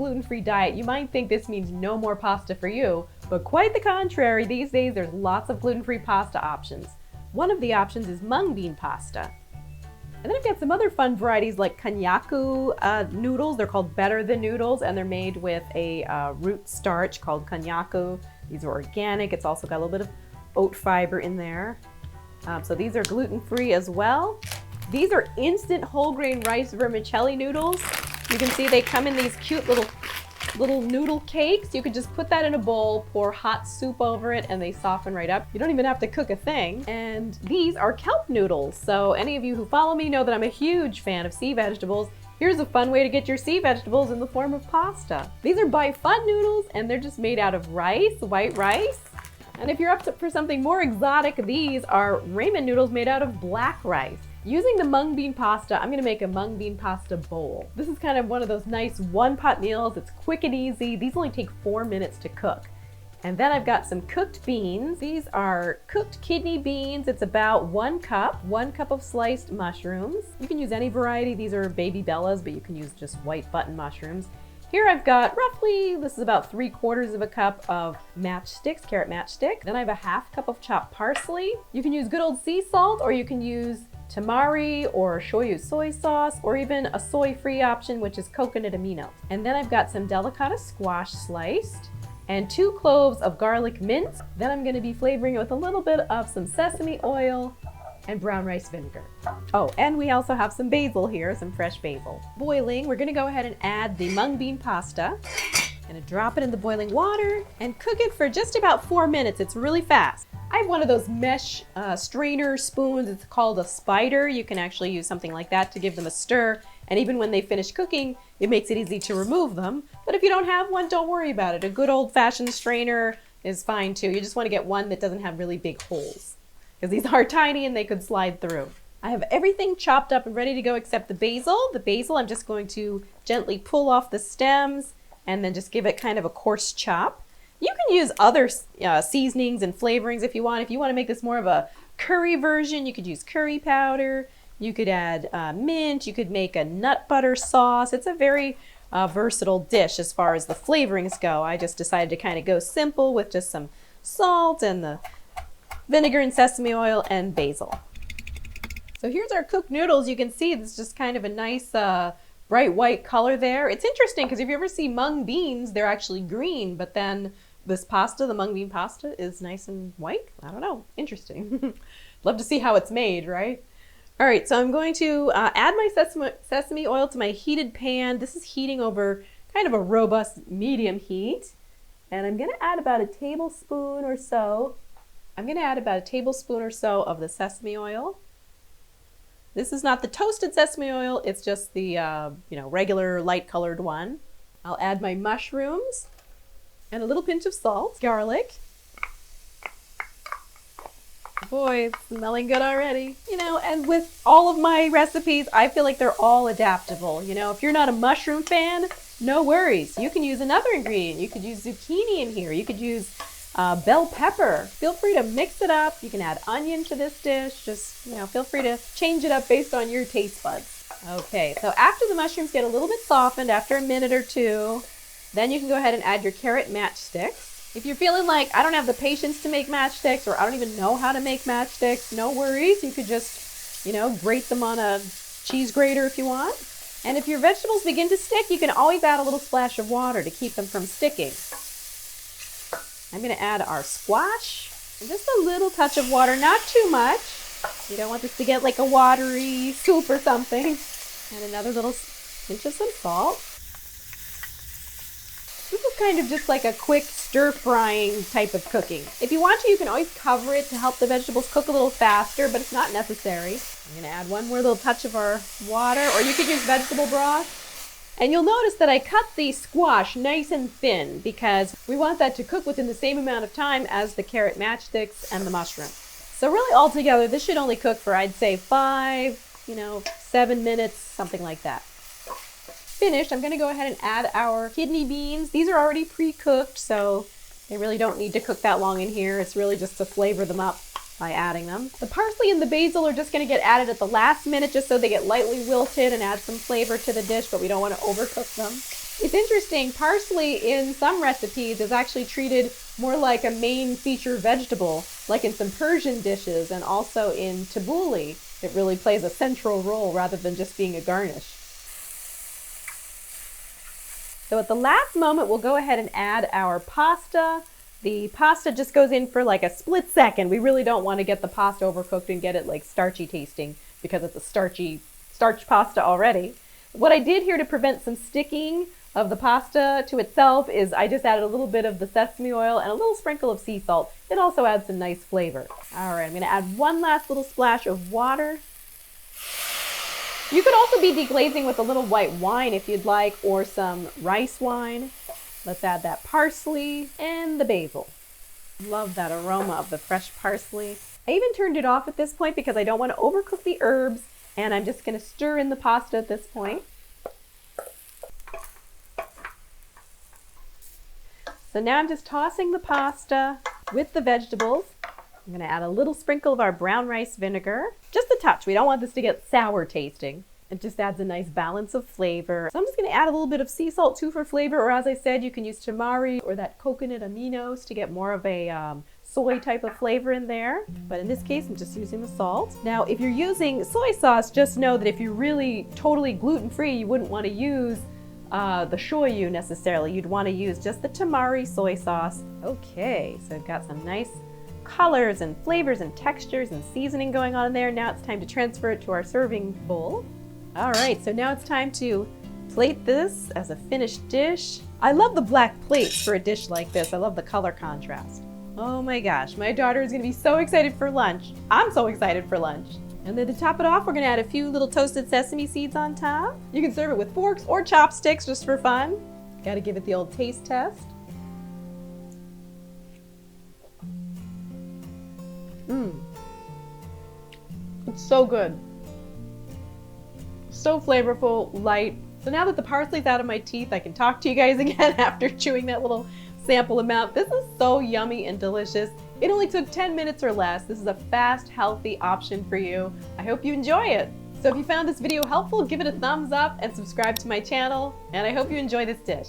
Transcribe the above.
gluten-free diet, you might think this means no more pasta for you, but quite the contrary. These days there's lots of gluten-free pasta options. One of the options is mung bean pasta. And then I've got some other fun varieties like konnyaku noodles. They're called Better Than Noodles, and they're made with a root starch called konnyaku. These are organic. It's also got a little bit of oat fiber in there. So these are gluten-free as well. These are instant whole grain rice vermicelli noodles. You can see they come in these cute little noodle cakes. You could just put that in a bowl, pour hot soup over it, and they soften right up. You don't even have to cook a thing. And these are kelp noodles. So any of you who follow me know that I'm a huge fan of sea vegetables. Here's a fun way to get your sea vegetables in the form of pasta. These are Bai Fun noodles, and they're just made out of rice, white rice. And if you're up for something more exotic, these are ramen noodles made out of black rice. Using the mung bean pasta, I'm gonna make a mung bean pasta bowl. This is kind of one of those nice one-pot meals. It's quick and easy. These only take 4 minutes to cook. And then I've got some cooked beans. These are cooked kidney beans. It's about 1 cup of sliced mushrooms. You can use any variety. These are baby bellas, but you can use just white button mushrooms. Here I've got roughly, this is about 3/4 of a cup of matchsticks, carrot matchstick. Then I have a 1/2 cup of chopped parsley. You can use good old sea salt, or you can use tamari or shoyu soy sauce, or even a soy-free option, which is coconut aminos. And then I've got some delicata squash sliced and 2 cloves of garlic minced. Then I'm gonna be flavoring it with a little bit of some sesame oil and brown rice vinegar. Oh, and we also have some basil here, some fresh basil. Boiling, we're gonna go ahead and add the mung bean pasta. Gonna drop it in the boiling water and cook it for just about 4 minutes. It's really fast. I have one of those mesh strainer spoons. It's called a spider. You can actually use something like that to give them a stir. And even when they finish cooking, it makes it easy to remove them. But if you don't have one, don't worry about it. A good old-fashioned strainer is fine too. You just want to get one that doesn't have really big holes, because these are tiny and they could slide through. I have everything chopped up and ready to go except the basil. The basil, I'm just going to gently pull off the stems and then just give it kind of a coarse chop. You can use other seasonings and flavorings if you want. If you want to make this more of a curry version, you could use curry powder. You could add mint. You could make a nut butter sauce. It's a very versatile dish as far as the flavorings go. I just decided to kind of go simple with just some salt and the vinegar and sesame oil and basil. So here's our cooked noodles. You can see it's just kind of a nice bright white color there. It's interesting because if you ever see mung beans, they're actually green, but then this pasta, the mung bean pasta, is nice and white. I don't know, interesting. Love to see how it's made, right? All right, so I'm going to add my sesame oil to my heated pan. This is heating over kind of a robust medium heat. And I'm gonna add about a tablespoon or so. I'm gonna add about a tablespoon or so of the sesame oil. This is not the toasted sesame oil, it's just the regular light colored one. I'll add my mushrooms and a little pinch of salt, garlic. Boy, it's smelling good already. And with all of my recipes, I feel like they're all adaptable. If you're not a mushroom fan, no worries. You can use another ingredient. You could use zucchini in here. You could use bell pepper. Feel free to mix it up. You can add onion to this dish. Just, feel free to change it up based on your taste buds. Okay, so after the mushrooms get a little bit softened, after a minute or two, then you can go ahead and add your carrot matchsticks. If you're feeling like, I don't have the patience to make matchsticks, or I don't even know how to make matchsticks, no worries. You could just, grate them on a cheese grater if you want. And if your vegetables begin to stick, you can always add a little splash of water to keep them from sticking. I'm going to add our squash and just a little touch of water, not too much. You don't want this to get like a watery soup or something. And another little pinch of some salt. This is kind of just like a quick stir-frying type of cooking. If you want to, you can always cover it to help the vegetables cook a little faster, but it's not necessary. I'm going to add one more little touch of our water, or you could use vegetable broth. And you'll notice that I cut the squash nice and thin because we want that to cook within the same amount of time as the carrot matchsticks and the mushroom. So really altogether, this should only cook for, I'd say 7 minutes, something like that. Finished, I'm going to go ahead and add our kidney beans. These are already pre-cooked, so they really don't need to cook that long in here. It's really just to flavor them up by adding them. The parsley and the basil are just going to get added at the last minute just so they get lightly wilted and add some flavor to the dish, but we don't want to overcook them. It's interesting, parsley in some recipes is actually treated more like a main feature vegetable, like in some Persian dishes and also in tabbouleh. It really plays a central role rather than just being a garnish. So at the last moment, we'll go ahead and add our pasta. The pasta just goes in for like a split second. We really don't want to get the pasta overcooked and get it like starchy tasting because it's a starch pasta already. What I did here to prevent some sticking of the pasta to itself is I just added a little bit of the sesame oil and a little sprinkle of sea salt. It also adds some nice flavor. All right, I'm gonna add one last little splash of water. You could also be deglazing with a little white wine if you'd like, or some rice wine. Let's add that parsley and the basil. Love that aroma of the fresh parsley. I even turned it off at this point because I don't want to overcook the herbs, and I'm just going to stir in the pasta at this point. So now I'm just tossing the pasta with the vegetables. I'm going to add a little sprinkle of our brown rice vinegar. Just a touch. We don't want this to get sour tasting. It just adds a nice balance of flavor. So I'm just going to add a little bit of sea salt too for flavor, or as I said, you can use tamari or that coconut aminos to get more of a soy type of flavor in there. But in this case, I'm just using the salt. Now, if you're using soy sauce, just know that if you're really totally gluten-free, you wouldn't want to use the shoyu necessarily. You'd want to use just the tamari soy sauce. Okay, so I've got some nice colors and flavors and textures and seasoning going on in there. Now it's time to transfer it to our serving bowl. All right, so now it's time to plate this as a finished dish. I love the black plates for a dish like this. I love the color contrast. Oh my gosh, my daughter is gonna be so excited for lunch. I'm so excited for lunch. And then to top it off, we're gonna add a few little toasted sesame seeds on top. You can serve it with forks or chopsticks just for fun. Gotta give it the old taste test. It's so good. So flavorful, light. So now that the parsley's out of my teeth, I can talk to you guys again after chewing that little sample amount. This is so yummy and delicious. It only took 10 minutes or less. This is a fast, healthy option for you. I hope you enjoy it. So if you found this video helpful, give it a thumbs up and subscribe to my channel. And I hope you enjoy this dish.